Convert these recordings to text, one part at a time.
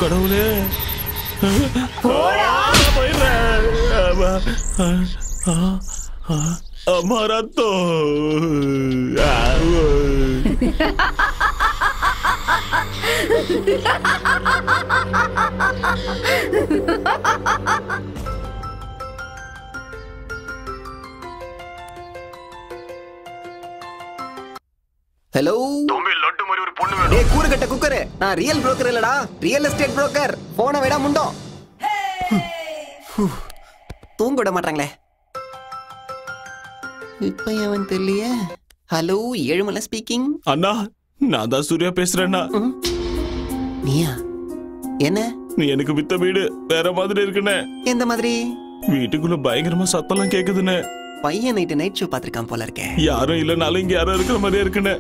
கடவுளே हमारा तो हेलो तुम्हें लड्डू मरी और பொண்ணு வேணும் டேய் கூறுகட்ட குக்கர் நான் ரியல் புரோக்கர் இல்லடா ரியல் எஸ்டேட் புரோக்கர் போன விட முண்டோ தூங்க விட மாட்டாங்களே இப்போ அவன் தெரியலையே ஹலோ ஏழுமலை ஸ்பீக்கிங் அண்ணா நான் தான் சூர்யா பேசுறேன்னா நீயா என்ன நீ எனக்கு வித்த வீடு வேற மாதிரி இருக்குனே எந்த மாதிரி வீட்டுக்குள்ள பயங்கரமா சத்தம்லாம் கேக்குதுனே பையன் நைட் ஷோ பாத்துருக்கான் போல இருக்கே யாரும் இல்லனாலும் இங்க யாரும் இருக்கிற மாதிரியே இருக்குனே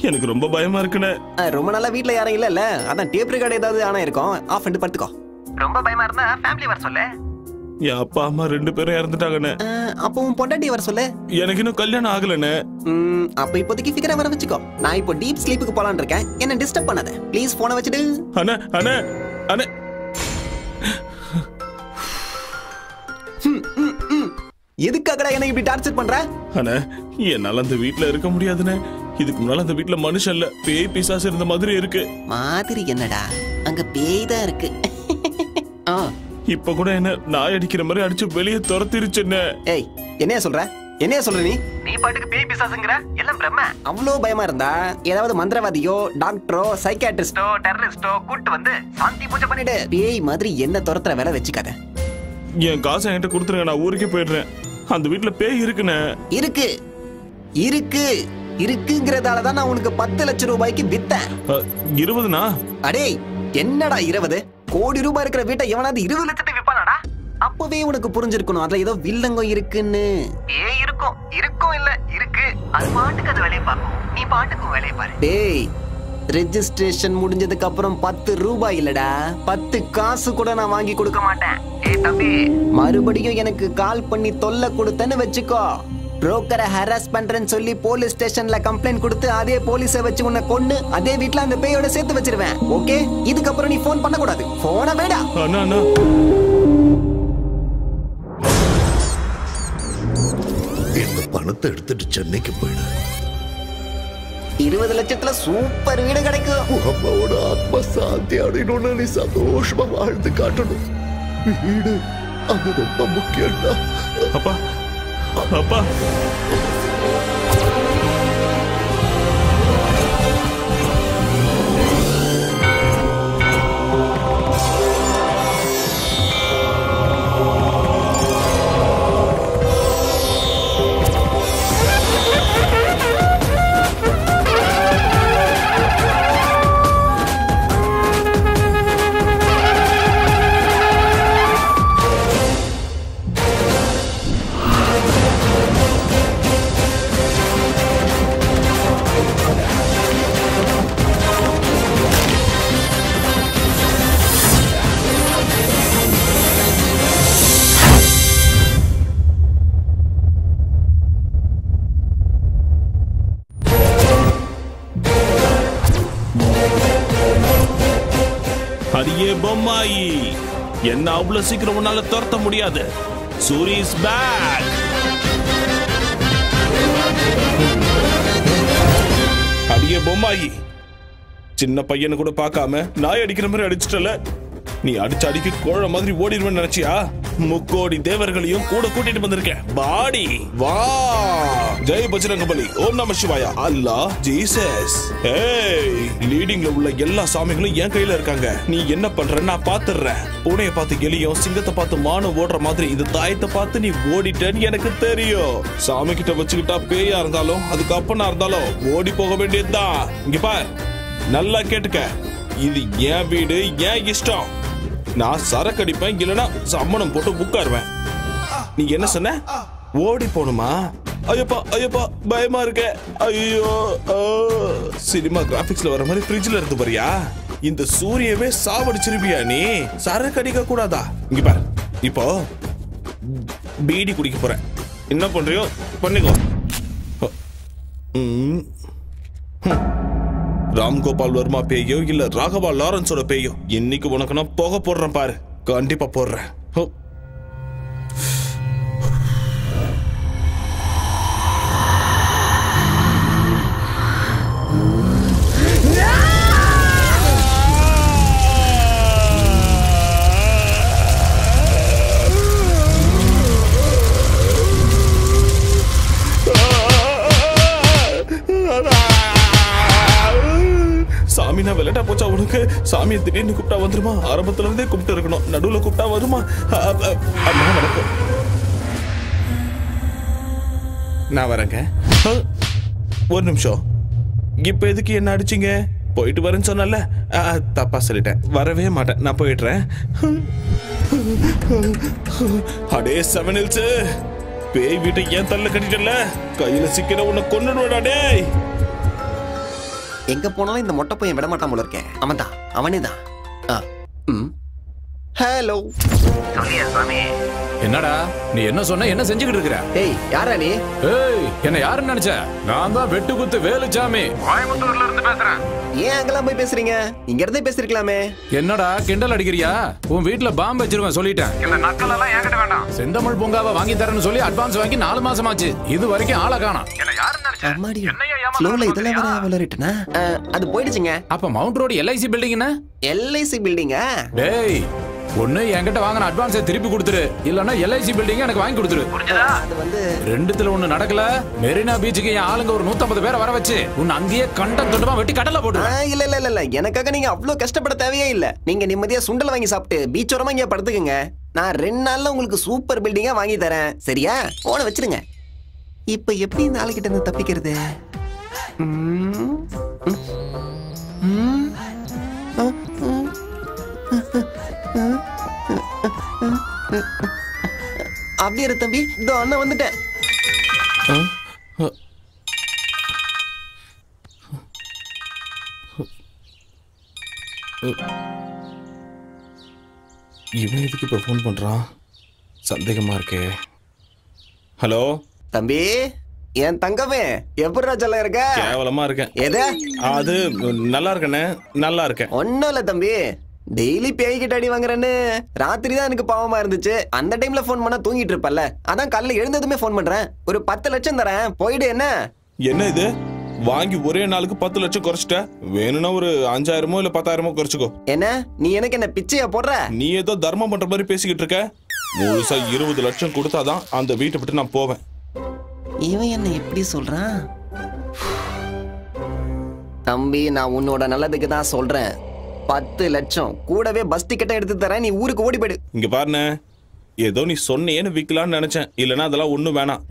எனக்கு ரொம்ப பயமா இருக்குனே ரொம்ப நாளா வீட்ல யாரும் இல்லல அதான் டேப் ரெக்கார்ட் ஏதாவது ஆனா இருக்கும் ஆஃப் பண்ணிட்டு படுத்துக்கோ ரொம்ப பயமா இருந்தா ஃபேமிலி வர சொல்லு என் அப்பா அம்மா 2 பேரும் இறந்துட்டாங்கனே அப்போ உன் பொண்டாட்டி வர சொல்லு எனக்கு இன்னும் கல்யாணம் ஆகலனே அப்ப இப்போதைக்கு ஃபிகரை வர வச்சுக்கோ நான் இப்போ டீப் ஸ்லீப்புக்கு போலாம்னு இருக்கேன் என்ன டிஸ்டர்ப் பண்ணாத ப்ளீஸ் போனை வச்சிடு அண்ணே அண்ணே அண்ணே எதுக்காகடா என்ன இப்படி டார்ச்சர் பண்ற அண்ணே என்னால அந்த வீட்ல இருக்க முடியாதுனே இதுக்கு முன்னால அந்த வீட்ல மனுஷன் இல்ல பேய் பிசாசு இருந்த மாதிரி இருக்கு மாதிரி என்னடா அங்க பேய் தான் இருக்கு இப்ப கூட என்ன நாய் அடிக்கிற மாதிரி அடிச்சு வெளியே துரத்திருச்சுன்னு ஏய் என்னைய சொல்ற நீ பாட்டுக்கு பேய் பிசாசுங்கற எல்லாம் பிரம்ம அவ்வளோ பயமா இருந்தா ஏதாவது மந்திரவாதியோ டாக்டரோ சைக்கியாட்ரிஸ்டோ டெரரிஸ்டோ கூட்டு வந்து சாந்தி பூஜை பண்ணிடு பேய் மாதிரி என்ன துரத்துற வேலை வச்சுக்காத என் காசை என்கிட்ட கொடுத்துருங்க நான் ஊருக்கே போயிடுறேன் அந்த வீட்டுல பேய் இருக்குன்னு இருக்கு இருக்கு இருக்குங்கிறதாலதான் நான் உனக்கு 10 லட்சம் ரூபாய்க்கு வித்தேன் 20னா அடே என்னடா 20 கோடி ரூபாய் இருக்கிற வீட்டை எவனாவது 20 லட்சத்துக்கு விப்பானாடா அப்பவே உனக்கு புரிஞ்சிருக்கணும் அதுல ஏதோ வில்லங்கம் இருக்குன்னு ஏய் இருக்கும் இல்ல இருக்கு அது பாட்டுக்கு அது வேலையை பார்க்கும் நீ பாட்டுக்கு வேலையை பாரு டேய் ரெஜிஸ்ட்ரேஷன் முடிஞ்சதுக்கு அப்புறம் 10 ரூபாய் இல்லடா 10 காசு கூட நான் வாங்கி கொடுக்க மாட்டேன் ஏய் தம்பி மறுபடியும் எனக்கு கால் பண்ணி தொல்லை கொடுத்தேன்னு வெச்சுக்கோ புரோக்கரை ஹராஸ் பண்றேன்னு சொல்லி போலீஸ் ஸ்டேஷன்ல கம்ப்ளைண்ட் கொடுத்து அதே போலீஸை வச்சு உன்னை கொன்னு அதே வீட்ல அந்த பேயோட சேர்த்து வச்சிருவேன் ஓகே இதுக்கப்புறம் நீ போன் பண்ண கூடாது போன வேடா இந்த பணத்தை எடுத்துட்டு சென்னைக்கு போயிடு 20 லட்சத்துல சூப்பர் வீடு கிடைக்கும் அம்மாவோட ஆத்மா சாந்தி அடையணும்னு நீ சந்தோஷமா வாழ்ந்து காட்டணும் வீடு அது ரொம்ப முக்கியம்டா அப்பா அப்பா அடியே பொம்மாயி என்ன அவ்வளவு சீக்கிரம் உன்னால துரத்த முடியாது சூரி இஸ் பேக் அடியே பொம்மாயி சின்ன பையனை கூட பார்க்காம நாய் அடிக்கிற மாதிரி அடிச்சிட்டல நீ அடிச்சு கோழ மாதிரி ஓடிடுவேன்னு நினைச்சியா முக்கோடி தேவர்களையும் கூட கூட்டிட்டு வந்திருக்கேன் பாடி வா ஜெய் பஜ்ரங்கபலி ஓம் நம சிவாயா அல்லாஹ் ஜீசஸ் ஏய் லீடிங்ல உள்ள எல்லா சாமிகளும் என் கையில இருக்காங்க நீ என்ன பண்ற நான் பாத்துறேன் பூனைய பார்த்து எலியும் சிங்கத்தை பார்த்து மானும் ஓடுற மாதிரி இது தாயத்தை பார்த்து நீ ஓடிட்டேன்னு எனக்கு தெரியும் சாமி கிட்ட வச்சுக்கிட்டா பேயா இருந்தாலும் அதுக்கு அப்பனா இருந்தாலும் ஓடி போக வேண்டியதுதான் இங்க பார் நல்லா கேட்டுக்க இது என் வீடு என் இஷ்டம் நான் சரக்கு அடிப்பேன் இல்லனா சம்மணம் போட்டு உட்காருவேன் நீ என்ன சொன்ன ஓடி போணுமா ஐயப்பா ஐயப்பா பயமா இருக்க ஐயோ சினிமா கிராபிக்ஸ்ல வர மாதிரி ஃப்ரிட்ஜ்ல இருந்து பாரியா இந்த சூரியவே சாவடிச்சிருப்பியா நீ சரக்கு அடிக்க கூடாதா இங்க பாரு இப்போ பீடி குடிக்க போறேன் என்ன பண்றியோ பண்ணிக்கோ ராம்கோபால் வர்மா பேயோ இல்ல ராகவா லாரன்ஸோட பேயோ, இன்னைக்கு உனக்கு நான் போக போடுறேன் பாரு. கண்டிப்பா போடுறேன். சாமினா விளையாட்டா போச்சா உனக்கு? சாமியை திடீர்னு கூப்பிட்டா வந்துருமா? ஆரம்பத்துல இருந்தே கூப்பிட்டு இருக்கணும், நடுவுல கூப்பிட்டா வருமா? அம்மா வணக்கம், நான் வரேங்க. ஒரு நிமிஷம், இப்ப எதுக்கு என்ன அடிச்சீங்க? போயிட்டு வரேன்னு சொன்னல. தப்பா சொல்லிட்டேன், வரவே மாட்டேன், நான் போயிடுறேன். அடே செவனில்ஸ், பேய் வீட்டை ஏன் தள்ள கட்டிட்டல? கையில சிக்கிற உன்னை கொன்னுடுவடா டேய். எங்க போனாலும் இந்த மொட்டை பையன் விட மாட்டான் போல இருக்கேன். அவன் தான், அவனே தான். ஹலோ. என்னடா நீ என்ன சொன்ன? என்ன செஞ்சுக்கிட்டு இருக்கிற? ஏய், யாரா நீ? ஏய், என்ன யாருன்னு நினைச்ச? நான் தான் வெட்டுக்குத்து வேலுச்சாமி. கோயம்புத்தூர்ல இருந்து பேசுறேன். ஏன் அங்கெல்லாம் போய் பேசுறீங்க? இங்க இருந்தே பேசிருக்கலாமே. என்னடா கிண்டல் அடிக்கிறியா? உன் வீட்டுல பாம்பு வச்சிருவேன் சொல்லிட்டேன். இந்த நக்கல் எல்லாம் என்கிட்ட வேண்டாம். செந்தமிழ் பூங்காவை வாங்கி தரேன்னு சொல்லி அட்வான்ஸ் வாங்கி 4 மாசம் ஆச்சு, இது வரைக்கும் ஆளை காணோம். என்ன யாருன்னு நினைச்ச? அம்மாடி, என்னையா ஏமாத்த ஸ்லோல இதெல்லாம் பாக்குறியா? வர வளரிட்டனா? அது போயிடுச்சுங்க. அப்ப மவுண்ட் ரோடு LIC பில்டிங்னா? LIC பில்டிங்கா? டேய், ஒண்ணு என்கிட்ட வாங்கின அட்வான்ஸை திருப்பி கொடுத்துரு, இல்லன்னா LIC பில்டிங் எனக்கு வாங்கி கொடுத்துரு. அது வந்து ரெண்டுத்துல ஒண்ணு நடக்கல. மெரினா பீச்சுக்கு என் ஆளுங்க ஒரு 150 பேரை வர வச்சு உன்னை அங்கேயே கண்டம் தொண்டமா வெட்டி கடலை போட்டு. இல்ல இல்ல இல்ல இல்ல, எனக்காக நீங்க அவ்வளவு கஷ்டப்பட தேவையே இல்ல. நீங்க நிம்மதியா சுண்டல் வாங்கி சாப்பிட்டு பீச்சோரமா இங்க படுத்துக்குங்க. நான் 2 நாள்ல உங்களுக்கு சூப்பர் பில்டிங்கா வாங்கி தரேன், சரியா? போன வச்சிருங்க. இப்ப எப்படி இந்த ஆளுகிட்ட இருந்து தப்பிக்கிறது? அப்படியே இரு தம்பி, இதோ அண்ணன் வந்துட்டேன். இவன் எதுக்கு இப்ப போன் பண்றான்? சந்தேகமா இருக்கே. ஹலோ தம்பி, என் தங்கமே, எப்படி ராஜால இருக்க? கேவலமா இருக்கேன். எது? அது நல்லா இருக்கண்ணே, நல்லா இருக்கேன். ஒன்னும் இல்ல தம்பி, டெய்லி பேய்கிட்ட அடி வாங்குறேன்னு ராத்திரி தான் எனக்கு பாவமா இருந்துச்சு. அந்த டைம்ல போன் பண்ணா தூங்கிட்டு இருப்பல்ல, அதான் காலைல எழுந்ததுமே போன் பண்றேன். ஒரு 10 லட்சம் தரேன், போயிடு. என்ன என்ன இது? வாங்கி ஒரே நாளுக்கு 10 லட்சம் குறைச்சிட்ட. வேணும்னா ஒரு 5000மோ இல்ல 10,000மோ குறைச்சுக்கோ. என்ன நீ எனக்கு என்ன பிச்சையா போடுற? நீ ஏதோ தர்மம் பண்ற மாதிரி பேசிக்கிட்டு இருக்க. முழுசா 20 லட்சம் கொடுத்தாதான் அந்த வீட்டை விட்டு நான் போவேன். இவன் என்ன எப்படி சொல்றான்? தம்பி, நான் உன்னோட நல்லதுக்கு தான் சொல்றேன். 10 லட்சம் கூடவே பஸ் டிக்கெட்டை எடுத்து தரேன், நீ ஊருக்கு ஓடி போயிடு. இங்க பாருண்ணே, ஏதோ நீ சொன்னேன்னு விக்கலான்னு நினைச்சேன், இல்லனா அதெல்லாம் ஒண்ணும் வேணாம்.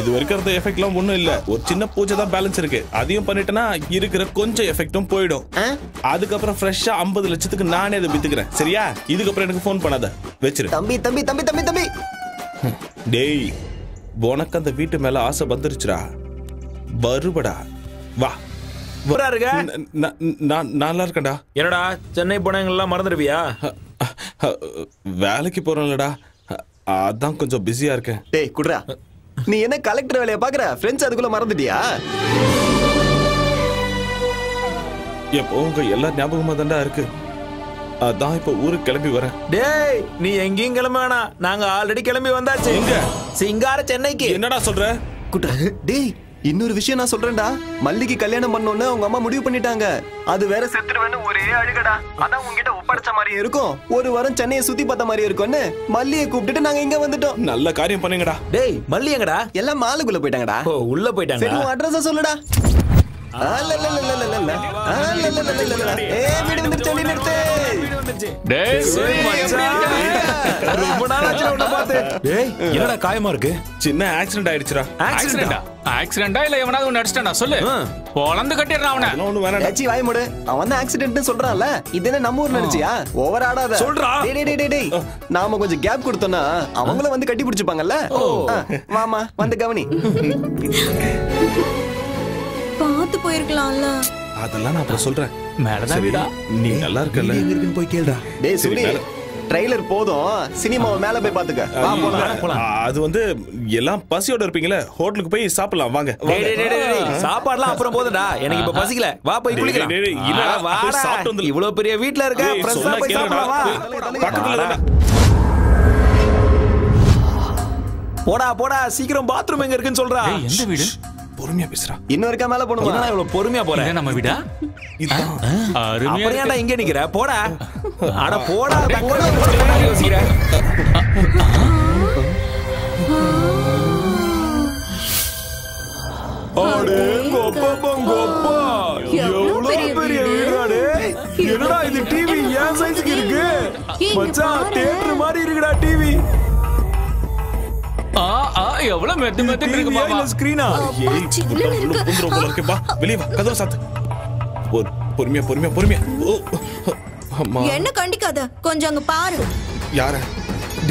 இது வரைக்கும் அந்த எஃபெக்ட்லாம் ஒண்ணும் இல்ல. ஒரு சின்ன பூஜை தான் பேலன்ஸ் இருக்கு, அதையும் பண்ணிட்டேன்னா இருக்கிற கொஞ்சம் எஃபெக்டும் போயிடும். அதுக்கப்புறம் ஃப்ரெஷ்ஷா 50 லட்சத்துக்கு நானே அதை வித்துக்கிறேன், சரியா? இதுக்கப்புறம் எனக்கு போன் பண்ணாத, வச்சிரு. தம்பி தம்பி தம்பி தம்பி தம்பி டேய், உனக்கு அந்த வீட்டு மேல ஆசை வந்துருச்சுடா, வருவடா, வா. நல்லா இருக்கேன்டா. என்னடா சென்னை போனவங்கெல்லாம் மறந்துடுவியா? வேலைக்கு போறேன்லடா, அதான் கொஞ்சம் பிஸியா இருக்கேன். டேய் குடுறா, நீ என்ன கலெக்டர் வேலையை பாக்குற? ஃப்ரெண்ட்ஸ் அதுக்குள்ள மறந்துட்டியா? எப்போ உங்க எல்லா ஞாபகமா தான்டா இருக்கு, அதான் இப்ப ஊருக்கு கிளம்பி வரேன். டேய், நீ எங்கேயும் கிளம்ப வேணாம், நாங்க ஆல்ரெடி கிளம்பி வந்தாச்சு. எங்க? சிங்கார சென்னைக்கு. என்னடா சொல்ற? குடுறா. டேய், இன்னொரு விஷயம் நான் சொல்றேன்டா. மல்லிக்கு கல்யாணம் பண்ணோன்னு அவங்க அம்மா முடிவு பண்ணிட்டாங்க. அது வேற செத்துருவேன்னு ஒரே அழுகடா. அதான் உங்ககிட்ட ஒப்படைச்ச மாதிரி இருக்கும், ஒரு வாரம் சென்னையை சுத்தி பார்த்த மாதிரி இருக்கும்னு மல்லியை கூப்பிட்டுட்டு நாங்க இங்க வந்துட்டோம். நல்ல காரியம் பண்ணுங்கடா. டேய், மல்லி எங்கடா? எல்லாம் மாலுக்குள்ள போயிட்டாங்கடா. ஓ, உள்ள போயிட்டாங்க. சரி, உன் அட்ரஸ் சொல்லுடா. என்னடா காயமா இருக்கு? சின்ன ஆக்சிடென்ட் ஆயிடுச்சுடா. ஆக்சிடென்டா இல்ல எவனாவது ஒன்னு அடிச்சிட்டானா சொல்லு, பொளந்து கட்டிடுறான் அவனை. ஒண்ணு வேணாடா. ஏச்சி வாய் மூடு. அவன் தான் ஆக்சிடென்ட்னு சொல்றான்ல, இது என்ன நம்ம ஊர் நினைச்சியா? ஓவர் ஆடாத சொல்றா. டேய், நாம கொஞ்சம் கேப் கொடுத்தோம்னா அவங்களும் வந்து கட்டி பிடிச்சுப்பாங்கல்ல. வாமா, வந்து கவனி. பாத்து போயிருக்கலாம்ல. அதெல்லாம் நான் அப்புறம் சொல்றேன். மேலதான் வீடா. நீ நல்லா இருக்கல? போய் கேளுடா. டேய் சுடி, ட்ரெய்லர் போதும், சினிமாவை மேல போய் பாத்துக்க. வா, போலாம். அது வந்து எல்லாம் பசியோட இருப்பீங்களே, ஹோட்டலுக்கு போய் சாப்பிடலாம் வாங்க. சாப்பாடுலாம் அப்புறம் போதுடா, எனக்கு இப்ப பசிக்கல. வா போய் குளிக்கலாம். இவ்வளவு பெரிய வீட்ல இருக்க, ஃப்ரெஷ்ஷா போய் சாப்பிடலாம். வா. பக்கத்துல போடா போடா, சீக்கிரம் பாத்ரூம் எங்க இருக்குன்னு சொல்றா. எந்த வீடு? பொறுமையா பேசுறா. இன்னும் இருக்கா மேல போணுமா? என்னடா இவ்வளவு பொறுமையா போற? இதான் நம்ம வீடா? அருமையா அப்புறம் ஏன்டா இருக்கு. இங்க நிக்கிற? போடா. அட போடா, போடா, யோசிக்கிற. அடே கோப்பா கோப்பா, எவ்வளவு பெரிய வீடாடே. என்னடா இது, டிவி ஏன் சைஸ்க்கு இருக்கு? மச்சான், தியேட்டர் மாதிரி இருக்குடா டிவி. எவ்வளவு மெத்து மெத்து இருக்கு பாப்பா. ஸ்கிரீனா? புந்துரும் போல இருக்கு. வா வெளிய வா, கதவை சாத்து. பொறுமையா பொறுமையா பொறுமையா. ஓ அம்மா. என்ன கண்டிக்காத, கொஞ்சம் அங்க பாரு. யார?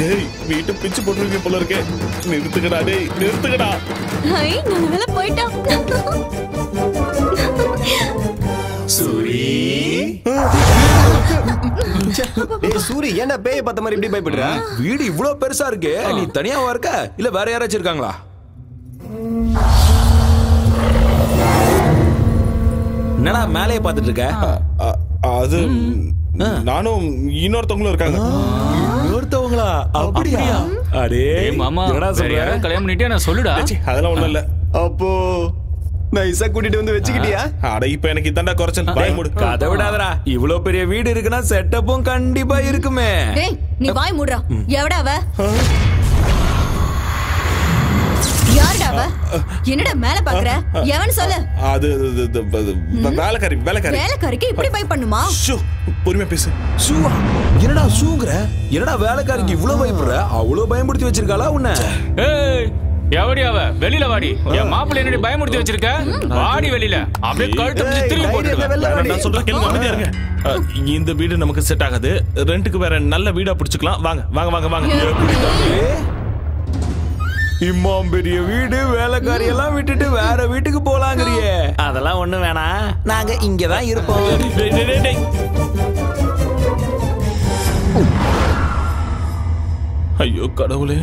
டேய், வீட்டை பிச்சு போட்டுருக்கீங்க போல இருக்கே. நிறுத்துக்கடா டேய், நிறுத்துக்கடா. ஐ, நல்ல வேளை போயிட்டான். சூரி. டேய் சூரி, என்ன பேய பார்த்த மாதிரி இப்படி பயப்படுற? வீடு இவ்வளவு பெருசா இருக்கு, நீ தனியாவா இருக்க இல்ல வேற யாராச்சும் இருக்காங்களா? என்னடா மேலேயே பார்த்துட்டு இருக்க? அது நானும் இன்னொருத்தவங்களும் இருக்காங்க. இன்னொருத்தவங்களா? அப்படியா? அடே மாமா, என்னடா வேற சொல்ற? யாரும் கல்யாணம் பண்ணிட்டே நான் சொல்லுடா. அதெல்லாம் ஒண்ணும் இல்ல. அப்போ நைஸா கூட்டிட்டு வந்து வச்சுக்கிட்டியா? அட இப்ப எனக்கு இதாண்டா குறைச்சல். வாய் மூடு. கதை விடாதடா, இவ்வளவு பெரிய வீடு இருக்குன்னா செட்டப்பும் கண்டிப்பா இருக்குமே. டேய், நீ வாய் மூடுறா. எவடா அவ? யாருடா அவ? என்னடா மேல பாக்குற? எவன் சொல்லு. அது வேலைக்காரி. வேலைக்காரிக்கு இப்படி பை பண்ணுமா? ஷூ, பொறுமையா பேசு. ஷூவா? என்னடா ஷூங்கற? என்னடா வேலைக்காரிக்கு இவ்வளவு பயப்படுற? அவ்வளவு பயமுறுத்தி வச்சிருக்காளா உன்னை? ஏய், எவடி அவ? வெளியில வாடி. என் மாப்பிள்ளை என்னடி பயமுறுத்தி வச்சிருக்க? வாடி வெளியில. அப்படியே கழுத்து பிடிச்சு திரும்பி போட்டுடுவேன். நான் சொல்றேன் கேளுங்க, அமைதியா இருங்க. இந்த வீடு நமக்கு செட் ஆகாது. ரெண்டுக்கு வேற நல்ல வீடா பிடிச்சுக்கலாம். வாங்க வாங்க வாங்க வாங்க. இம்மாம் பெரிய வீடு, வேலைக்காரி எல்லாம் விட்டுட்டு வேற வீட்டுக்கு போலாங்கறியே. அதெல்லாம் ஒண்ணு வேணாம், நாங்க இங்கதான் இருப்போம். ஐயோ கடவுளே.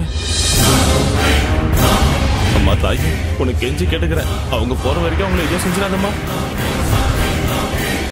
அம்மா தாய், உனக்கு கெஞ்சி கேட்டுக்கிறேன். அவங்க போற வரைக்கும் அவங்களை எதுவும் செஞ்சிடாதம்மா.